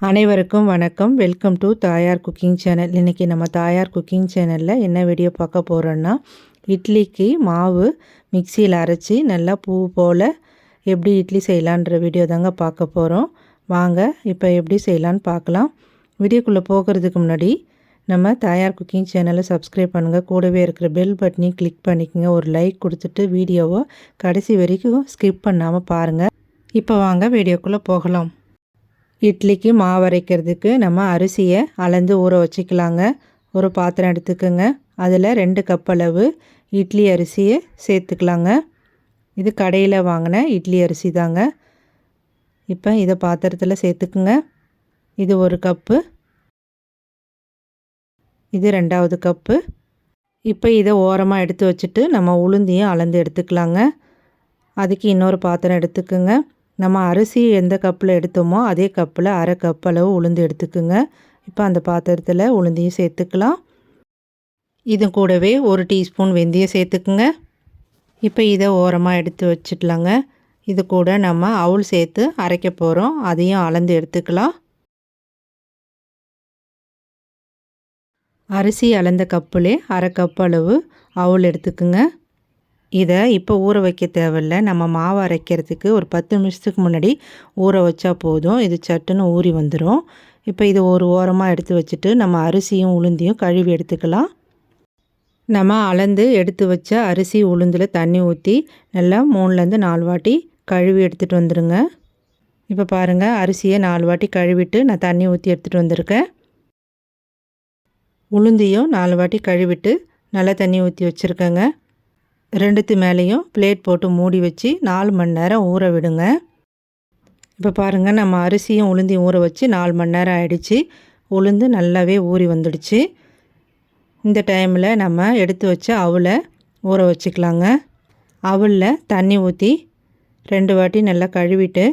அனைவருக்கும் வணக்கம். Welcome to தாயார் குக்கிங் சேனல். இன்றைக்கி நம்ம தாயார் குக்கிங் சேனலில் என்ன வீடியோ பார்க்க போகிறோன்னா, இட்லிக்கு மாவு மிக்சியில் அரைச்சி நல்லா பூ போல் எப்படி இட்லி செய்யலான்ற வீடியோ தாங்க பார்க்க போகிறோம். வாங்க இப்போ எப்படி செய்யலான்னு பார்க்கலாம். வீடியோக்குள்ளே போகிறதுக்கு முன்னாடி நம்ம தாயார் குக்கிங் சேனலை சப்ஸ்கிரைப் பண்ணுங்கள். கூடவே இருக்கிற பெல் பட்டனையும் கிளிக் பண்ணிக்கோங்க. ஒரு லைக் கொடுத்துட்டு வீடியோவை கடைசி வரைக்கும் ஸ்கிப் பண்ணாமல் பாருங்கள். இப்போ வாங்க வீடியோக்குள்ளே போகலாம். இட்லிக்கு மாவு அரைக்கிறதுக்கு நம்ம அரிசியை அளந்து ஊற வச்சுக்கலாங்க. ஒரு பாத்திரம் எடுத்துக்கோங்க. அதில் 2 கப் அளவு இட்லி அரிசியை சேர்த்துக்கலாங்க. இது கடையில் வாங்கின இட்லி அரிசி தாங்க. இப்போ இதை பாத்திரத்தில் சேர்த்துக்குங்க. இது 1 கப்பு, இது 2வது கப்பு. இப்போ இதை ஓரமாக எடுத்து வச்சுட்டு நம்ம உளுந்தையும் அளந்து எடுத்துக்கலாங்க. அதுக்கு இன்னொரு பாத்திரம் எடுத்துக்கோங்க. நம்ம அரிசி எந்த கப்பில் எடுத்தோமோ அதே கப்பில் 1/2 கப் அளவு உளுந்து எடுத்துக்குங்க. இப்போ அந்த பாத்திரத்தில் உளுந்தையும் சேர்த்துக்கலாம். இது கூடவே 1 டீஸ்பூன் வெந்தயம் சேர்த்துக்குங்க. இப்போ இதை ஓரமாக எடுத்து வச்சுக்கலாங்க. இது கூட நம்ம அவுள் சேர்த்து அரைக்க போகிறோம். அதையும் அளந்து எடுத்துக்கலாம். அரிசி அளந்த கப்புலே 1/2 கப் அளவு அவுள் எடுத்துக்குங்க. இதை இப்போ ஊற வைக்க தேவையில்லை. நம்ம மாவு அரைக்கிறதுக்கு ஒரு 10 நிமிஷத்துக்கு முன்னாடி ஊற வச்சா போதும். இது சட்டுன்னு ஊறி வந்துடும். இப்போ இது ஒரு ஓரமாக எடுத்து வச்சுட்டு நம்ம அரிசியும் உளுந்தையும் கழுவி எடுத்துக்கலாம். நம்ம அளந்து எடுத்து வச்ச அரிசி உளுந்தில் தண்ணி ஊற்றி நல்லா 3லேருந்து 4 வாட்டி கழுவி எடுத்துகிட்டு வந்துடுங்க. இப்போ பாருங்கள், அரிசியை 4 வாட்டி கழுவிட்டு நான் தண்ணி ஊற்றி எடுத்துகிட்டு வந்திருக்கேன். உளுந்தையும் 4 வாட்டி கழுவிட்டு நல்லா தண்ணி ஊற்றி வச்சுருக்கேங்க. 2த்து மேலேயும் பிளேட் போட்டு மூடி வச்சு 4 மணி நேரம் ஊற விடுங்க. இப்போ பாருங்கள், நம்ம அரிசியும் உளுந்தையும் ஊற வச்சு 4 மணி நேரம் ஆகிடுச்சு. உளுந்து நல்லாவே ஊறி வந்துடுச்சு. இந்த டைமில் நம்ம எடுத்து வச்ச அவலை ஊற வச்சுக்கலாங்க. அவலில் தண்ணி ஊற்றி 2 வாட்டி நல்லா கழுவிட்டு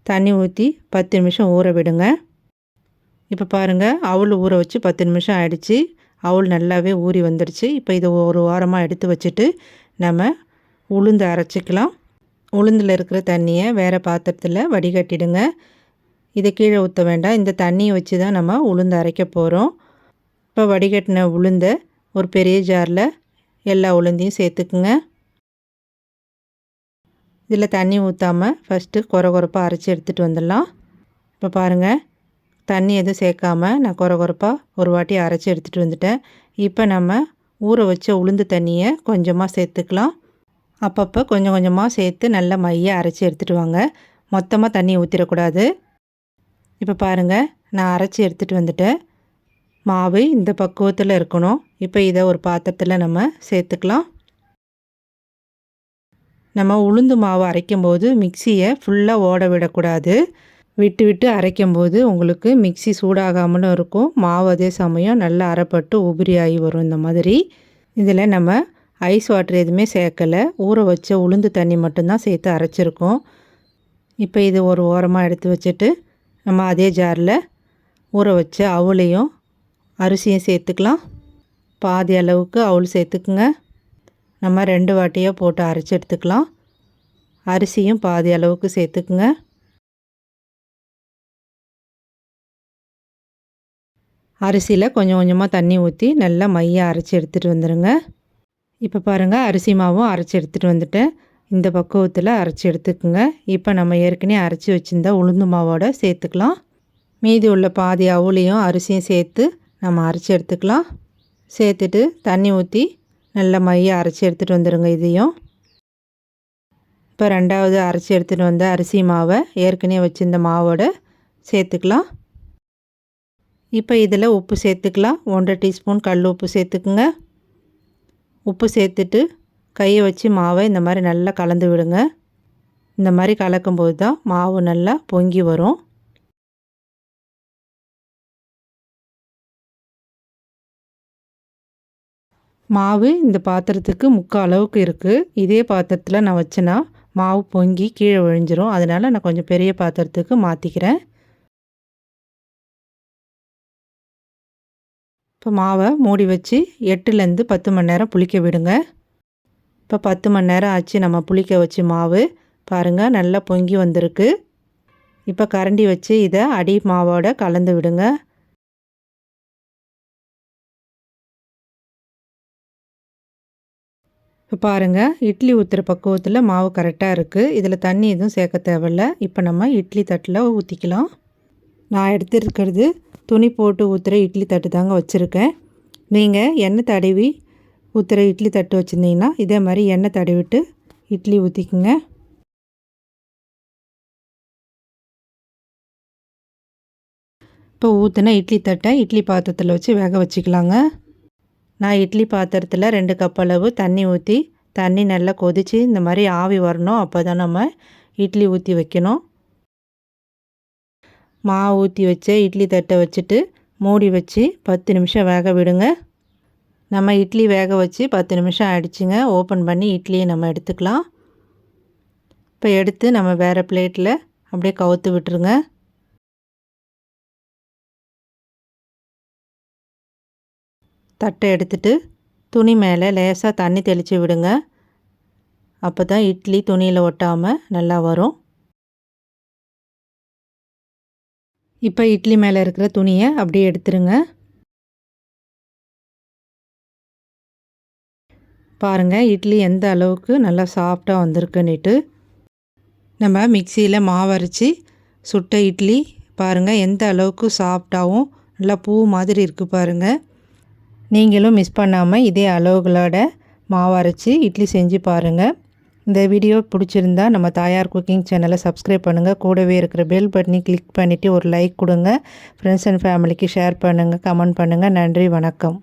தண்ணி ஊற்றி 10 நிமிஷம் ஊற விடுங்க. இப்போ பாருங்கள், அவல் ஊற வச்சு 10 நிமிஷம் ஆகிடுச்சு. அவல் நல்லாவே ஊறி வந்துடுச்சு. இப்போ இதை ஒரு வாரமாக எடுத்து வச்சுட்டு நம்ம உளுந்து அரைச்சிக்கலாம். உளுந்தில் இருக்கிற தண்ணியை வேறு பாத்திரத்தில் வடிகட்டிடுங்க. இதை கீழே ஊற்ற வேண்டாம். இந்த தண்ணியை வச்சு தான் நம்ம உளுந்து அரைக்க போகிறோம். இப்போ வடிகட்டின உளுந்தை ஒரு பெரிய ஜாரில் எல்லா உளுந்தையும் சேர்த்துக்குங்க. இதில் தண்ணி ஊற்றாமல் ஃபஸ்ட்டு கொரகொரப்பாக அரைச்சி எடுத்துகிட்டு வந்துடலாம். இப்போ பாருங்கள், தண்ணி எதுவும் சேர்க்காமல் நான் கொரகொரப்பாக ஒரு வாட்டி அரைச்சி எடுத்துகிட்டு வந்துட்டேன். இப்போ நம்ம ஊற வச்ச உளுந்து தண்ணியை கொஞ்சமாக சேர்த்துக்கலாம். அப்பப்போ கொஞ்சம் கொஞ்சமாக சேர்த்து நல்லா மையாக அரைச்சி எடுத்துகிட்டு வாங்க. மொத்தமாக தண்ணி ஊற்றிடக்கூடாது. இப்போ பாருங்கள், நான் அரைச்சி எடுத்துகிட்டு வந்துட்டேன். மாவு இந்த பக்குவத்தில் இருக்கணும். இப்போ இதை ஒரு பாத்திரத்தில் நம்ம சேர்த்துக்கலாம். நம்ம உளுந்து மாவு அரைக்கும்போது மிக்சியை ஃபுல்லாக ஓட விடக்கூடாது. விட்டு விட்டு அரைக்கும்போது உங்களுக்கு மிக்சி சூடாகாமலும் இருக்கும். மாவு அதே சமயம் நல்லா அரைப்பட்டு உபரி ஆகி வரும். இந்த மாதிரி இதில் நம்ம ஐஸ் வாட்டர் எதுவுமே சேர்க்கலை. ஊற வச்ச உளுந்து தண்ணி மட்டும்தான் சேர்த்து அரைச்சிருக்கோம். இப்போ இது ஒரு ஓரமாக எடுத்து வச்சுட்டு நம்ம அதே ஜாரில் ஊற வச்ச அவளையும் அரிசியும் சேர்த்துக்கலாம். பாதி அளவுக்கு அவள் சேர்த்துக்குங்க. நம்ம 2 வாட்டியாக போட்டு அரைச்சி எடுத்துக்கலாம். அரிசியும் பாதி அளவுக்கு சேர்த்துக்குங்க. அரிசியில் கொஞ்சம் கொஞ்சமாக தண்ணி ஊற்றி நல்லா மையாக அரைச்சி எடுத்துகிட்டு வந்துடுங்க. இப்போ பாருங்கள், அரிசி மாவும் அரைச்சி எடுத்துகிட்டு வந்துட்டேன். இந்த பக்குவத்தில் அரைச்சி எடுத்துக்குங்க. இப்போ நம்ம ஏற்கனவே அரைச்சி வச்சுருந்த உளுந்து மாவோடு சேர்த்துக்கலாம். மீதி உள்ள பாதி அவளையும் அரிசியும் சேர்த்து நம்ம அரைச்சி எடுத்துக்கலாம். சேர்த்துட்டு தண்ணி ஊற்றி நல்லா மையாக அரைச்சி எடுத்துகிட்டு வந்துடுங்க. இதையும் இப்போ 2வது அரைச்சி எடுத்துகிட்டு வந்த அரிசி மாவை ஏற்கனவே வச்சுருந்த மாவோடு சேர்த்துக்கலாம். இப்போ இதில் உப்பு சேர்த்துக்கலாம். 1 டீஸ்பூன் கல் உப்பு சேர்த்துக்குங்க. உப்பு சேர்த்துட்டு கையை வச்சு மாவை இந்த மாதிரி நல்லா கலந்து விடுங்க. இந்த மாதிரி கலக்கும்போது தான் மாவு நல்லா பொங்கி வரும். மாவு இந்த பாத்திரத்துக்கு 3/4 அளவுக்கு இருக்குது. இதே பாத்திரத்தில் நான் வச்சேன்னா மாவு பொங்கி கீழே விழிஞ்சிரும். அதனால் நான் கொஞ்சம் பெரிய பாத்திரத்துக்கு மாற்றிக்கிறேன். இப்போ மாவை மூடி வச்சு 8லேருந்து 10 மணி நேரம் புளிக்க விடுங்க. இப்போ 10 மணி நேரம் ஆச்சு நம்ம புளிக்க வச்சு மாவு. பாருங்கள், நல்லா பொங்கி வந்திருக்கு. இப்போ கரண்டி வச்சு இதை அடி மாவோட கலந்து விடுங்க. இப்போ பாருங்கள், இட்லி ஊற்றுற பக்குவத்தில் மாவு கரெக்டாக இருக்குது. இதில் தண்ணி எதுவும் சேர்க்க தேவையில்ல. இப்போ நம்ம இட்லி தட்டில் ஊற்றிக்கலாம். நான் எடுத்துருக்கிறது துணி போட்டு ஊற்றுற இட்லி தட்டு தாங்க வச்சுருக்கேன். நீங்கள் எண்ணெய் தடவி ஊற்றுற இட்லி தட்டு வச்சுருந்தீங்கன்னா இதே மாதிரி எண்ணெய் தடவிட்டு இட்லி ஊற்றிக்குங்க. இப்போ ஊற்றின இட்லி தட்டை இட்லி பாத்திரத்தில் வச்சு வேக வச்சுக்கலாங்க. நான் இட்லி பாத்திரத்தில் 2 கப் அளவு தண்ணி ஊற்றி, தண்ணி நல்லா கொதித்து இந்த மாதிரி ஆவி வரணும். அப்போ தான் நம்ம இட்லி ஊற்றி வைக்கணும். மாவு ஊற்றி வச்ச இட்லி தட்டை வச்சுட்டு மூடி வச்சு 10 நிமிஷம் வேக விடுங்க. நம்ம இட்லி வேக வச்சு 10 நிமிஷம் ஆயிடுச்சுங்க. ஓப்பன் பண்ணி இட்லியை நம்ம எடுத்துக்கலாம். இப்போ எடுத்து நம்ம வேறு பிளேட்டில் அப்படியே கவுத்து விட்டுருங்க. தட்டை எடுத்துட்டு துணி மேலே லேசாக தண்ணி தெளித்து விடுங்க. அப்போ தான் இட்லி துணியில் ஒட்டாமல் நல்லா வரும். இப்போ இட்லி மேலே இருக்கிற துணியை அப்படியே எடுத்துருங்க. பாருங்கள், இட்லி எந்த அளவுக்கு நல்லா சாஃப்டாக வந்திருக்குன்னுட்டு. நம்ம மிக்சியில் மாவரைச்சி சுட்ட இட்லி பாருங்கள் எந்த அளவுக்கு சாஃப்டாகவும் நல்லா பூ மாதிரி இருக்குது பாருங்கள். நீங்களும் மிஸ் பண்ணாமல் இதே அளவுகளோட மாவு அரைச்சி இட்லி செஞ்சு பாருங்கள். இந்த வீடியோ பிடிச்சிருந்தா நம்ம தாயார் குக்கிங் சேனலை சப்ஸ்கிரைப் பண்ணுங்கள். கூடவே இருக்கிற பெல் பட்டனை கிளிக் பண்ணிவிட்டு ஒரு லைக் கொடுங்க. ஃப்ரெண்ட்ஸ் அண்ட் ஃபேமிலிக்கு ஷேர் பண்ணுங்கள், கமெண்ட் பண்ணுங்கள். நன்றி, வணக்கம்.